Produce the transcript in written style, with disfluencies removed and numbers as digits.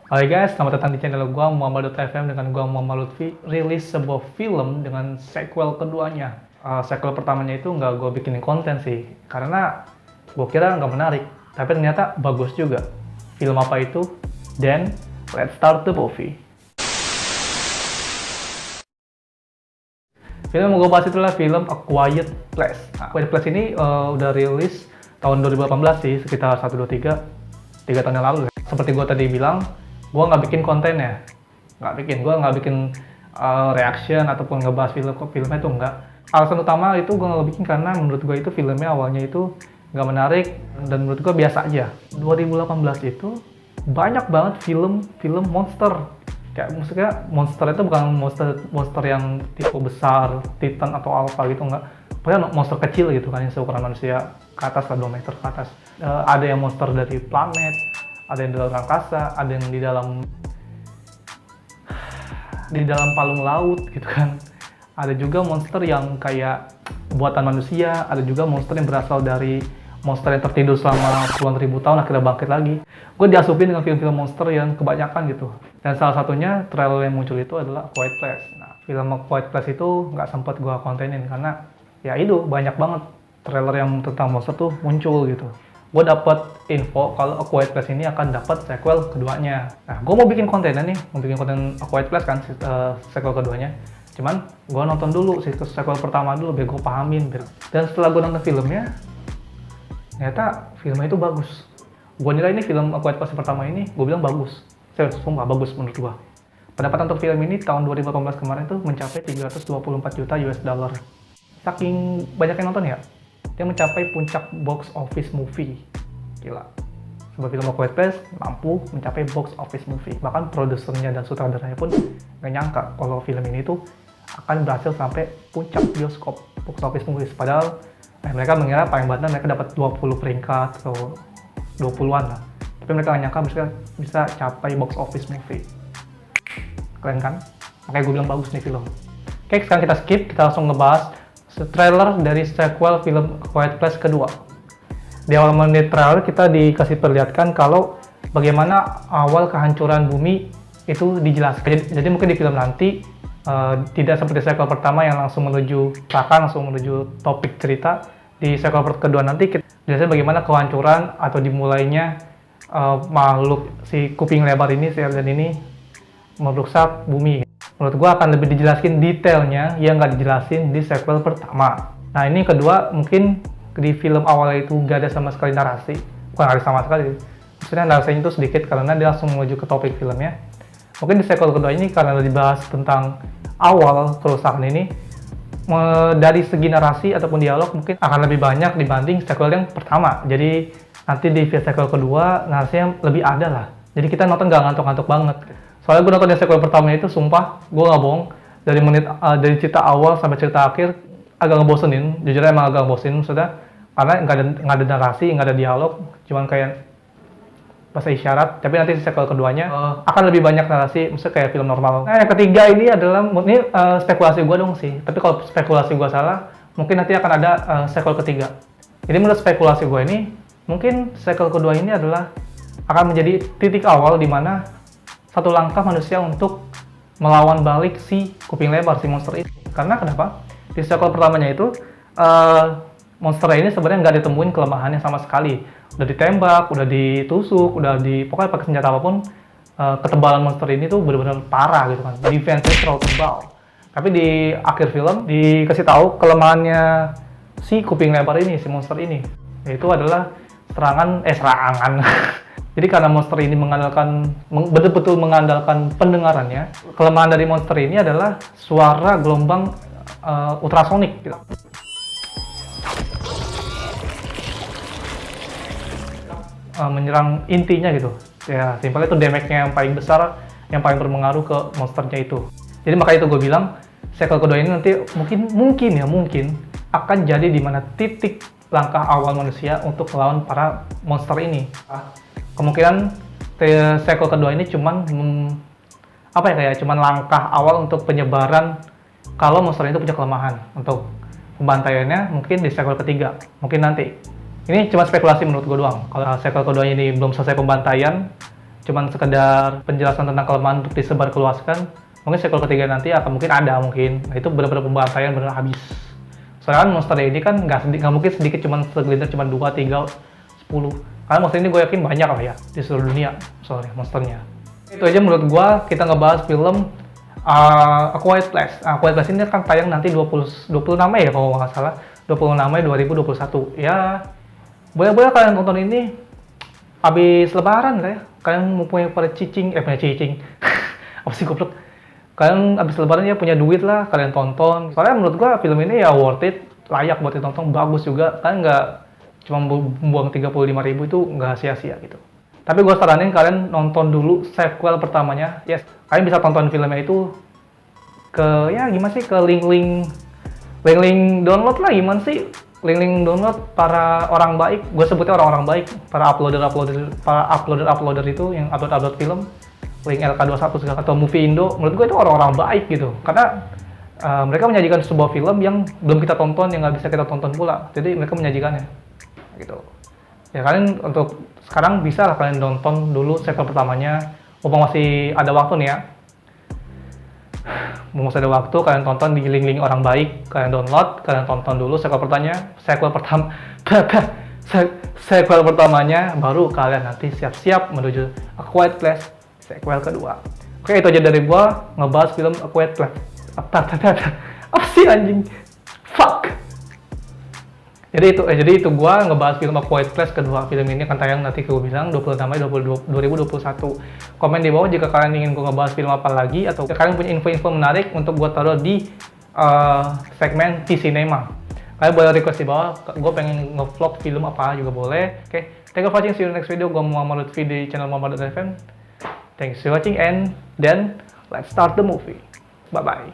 Hai guys, selamat datang di channel gua Muhammad.fm dengan gua Muhammad Lutfi. Rilis sebuah film dengan sequel keduanya. Sequel pertamanya itu nggak gua bikinin konten sih, karena gua kira nggak menarik, tapi ternyata bagus juga. Film apa itu? Then, let's start the movie. Film yang gue bahas itulah film A Quiet Place. A Quiet Place ini udah rilis tahun 2018 sih, sekitar 1, 2, 3 tahun yang lalu. Seperti gue tadi bilang, gue nggak bikin kontennya. Gue nggak bikin reaction ataupun ngebahas filmnya itu enggak. Alasan utama itu gue nggak bikin karena menurut gue itu filmnya awalnya itu nggak menarik dan menurut gue biasa aja. 2018 itu banyak banget film monster. Kayak maksudnya monster itu bukan monster yang tipe besar, titan atau alpha gitu, enggak. Pokoknya monster kecil gitu kan, yang seukuran manusia ke atas lah, 2 meter ke atas. Ada yang monster dari planet, ada yang di dalam angkasa, ada yang di dalam palung laut gitu kan. Ada juga monster yang kayak buatan manusia, ada juga monster yang berasal dari monster yang tertidur selama puluhan ribu tahun akhirnya bangkit lagi. Gue diasupin dengan film-film monster yang kebanyakan gitu. Dan salah satunya trailer yang muncul itu adalah A Quiet Place. Nah, film A Quiet Place itu nggak sempat gue kontenin karena ya itu banyak banget trailer yang tentang monster tuh muncul gitu. Gue dapat info kalau A Quiet Place ini akan dapat sequel keduanya. Nah, gue mau bikin kontennya nih, mau bikin konten A Quiet Place kan, sequel keduanya. Cuman gue nonton dulu sequel pertama dulu biar gue pahamin. Dan setelah gue nonton filmnya, ternyata filmnya itu bagus. Gue nilai ini film A Quiet Place pertama ini, gue bilang bagus. Sumpah bagus menurut gue. Pendapatan untuk film ini tahun 2018 kemarin itu mencapai 324 juta US dollar. Saking banyak yang nonton ya, dia mencapai puncak box office movie. Gila. Sebuah film A Quiet Place mampu mencapai box office movie. Bahkan produsernya dan sutradaranya pun gak nyangka kalau film ini tuh akan berhasil sampai puncak bioskop box office movie. Padahal mereka mengira paling banter mereka dapat 20 peringkat atau 20-an lah. Tapi mereka nggak nyangka bisa capai box office movie. Keren kan? Makanya gue bilang bagus nih film. Oke, sekarang kita skip, kita langsung ngebahas trailer dari sequel film Quiet Place kedua. Di awal menit trailer kita dikasih perlihatkan kalau bagaimana awal kehancuran bumi itu dijelaskan. Jadi mungkin di film nanti tidak seperti sequel pertama yang langsung menuju topik cerita. Di sequel kedua nanti kita jelaskan bagaimana kehancuran atau dimulainya makhluk si kuping lebar ini, si alien ini merusak bumi. Menurut gua akan lebih dijelaskan detailnya yang nggak dijelasin di sequel pertama. Nah, ini kedua mungkin di film awalnya itu nggak ada sama sekali narasi, bukan ada sama sekali. Maksudnya narasinya itu sedikit karena dia langsung menuju ke topik filmnya. Mungkin di sequel kedua ini karena dibahas tentang awal kerusakan ini, dari segi narasi ataupun dialog mungkin akan lebih banyak dibanding sequel yang pertama. Jadi nanti di sequel kedua narasinya lebih ada lah. Jadi kita nonton nggak ngantuk-ngantuk banget. Soalnya gue nonton yang sequel pertama itu sumpah, gue nggak bohong, dari cerita awal sampai cerita akhir agak ngebosenin. Jujur emang agak ngebosenin maksudnya, karena nggak ada narasi, nggak ada dialog, cuman kayak bahasa isyarat. Tapi nanti sequel keduanya akan lebih banyak narasi, maksudnya kayak film normal. Nah, yang ketiga ini adalah spekulasi gue dong sih, tapi kalau spekulasi gue salah mungkin nanti akan ada sequel ketiga. Jadi menurut spekulasi gue ini mungkin sequel kedua ini adalah akan menjadi titik awal di mana satu langkah manusia untuk melawan balik si kuping lebar, si monster itu. Karena kenapa? Di sequel pertamanya itu monster ini sebenarnya nggak ditemuin kelemahannya sama sekali. Udah ditembak, udah ditusuk, pokoknya pakai senjata apapun, ketebalan monster ini tuh benar-benar parah gitu kan. Defense-nya terlalu tebal. Tapi di akhir film dikasih tahu kelemahannya si kuping lebar ini, si monster ini, yaitu adalah serangan. Jadi karena monster ini betul-betul mengandalkan pendengarannya, kelemahan dari monster ini adalah suara gelombang ultrasonik gitu. Menyerang intinya gitu. Ya, simpelnya itu damage-nya yang paling besar, yang paling berpengaruh ke monsternya itu. Jadi makanya itu gue bilang, sequel kedua ini nanti mungkin akan jadi di mana titik langkah awal manusia untuk melawan para monster ini. Kemungkinan sequel kedua ini cuman langkah awal untuk penyebaran kalau monster itu punya kelemahan. Untuk pembantaiannya mungkin di sequel ketiga, mungkin nanti. Ini cuma spekulasi menurut gue doang. Kalau sequel kedua ini belum selesai pembantaian, cuman sekedar penjelasan tentang kelemahan untuk disebarluaskan. Mungkin sequel ketiga nanti atau mungkin ada mungkin. Nah, itu benar-benar pembantaian benar habis. Soalnya kan monster ini kan nggak mungkin sedikit, cuman segelintir, cuman 2, 3, 10. Karena monster ini gue yakin banyak lah ya di seluruh dunia soalnya monsternya. Itu aja menurut gue kita ngebahas film A Quiet Place. A Quiet Place ini kan tayang nanti 26 Mei ya kalau nggak salah. 26 Mei 2021. Ya, boleh-boleh kalian tonton ini habis lebaran lah ya. Kalian mempunyai pada punya cicing. Apa sih goblok? Kalian abis lebaran ya punya duit lah, kalian tonton. Soalnya menurut gua film ini ya worth it, layak buat ditonton, bagus juga. Kalian nggak cuma buang 35.000 itu nggak sia-sia gitu. Tapi gua saranin kalian nonton dulu sequel pertamanya. Yes, kalian bisa tonton filmnya itu ke ya gimana sih, ke link download lah, gimana sih, link download para orang baik. Gue sebutnya orang-orang baik, para uploader itu yang upload film. Link LK21 segala atau Movie Indo, menurut gue itu orang-orang baik gitu, karena mereka menyajikan sebuah film yang belum kita tonton, yang nggak bisa kita tonton pula, jadi mereka menyajikannya gitu. Ya kalian untuk sekarang bisa lah kalian nonton dulu sequel pertamanya, mumpung masih ada waktu nih ya, mumpung masih ada waktu, kalian tonton di link-link orang baik, kalian download, kalian tonton dulu sequel pertamanya, baru kalian nanti siap-siap menuju A Quiet Place sequel kedua. Oke, itu aja dari gua ngebahas film A Quiet Place. Apa sih anjing? Fuck. Jadi itu gua ngebahas film A Quiet Place kedua. Film ini akan tayang nanti ke gua bilang 26 Mei 2021. Komen di bawah jika kalian ingin gua ngebahas film apa lagi atau kalian punya info-info menarik untuk gua taruh di segmen T-Cinema. Kalian boleh request di bawah, gue pengen nge-vlog film apa juga boleh. Oke, thank you for watching, see you in the next video. Gue Muhammad Lutfi di channel Muhammad.fm. Thanks for watching and then let's start the movie. Bye bye.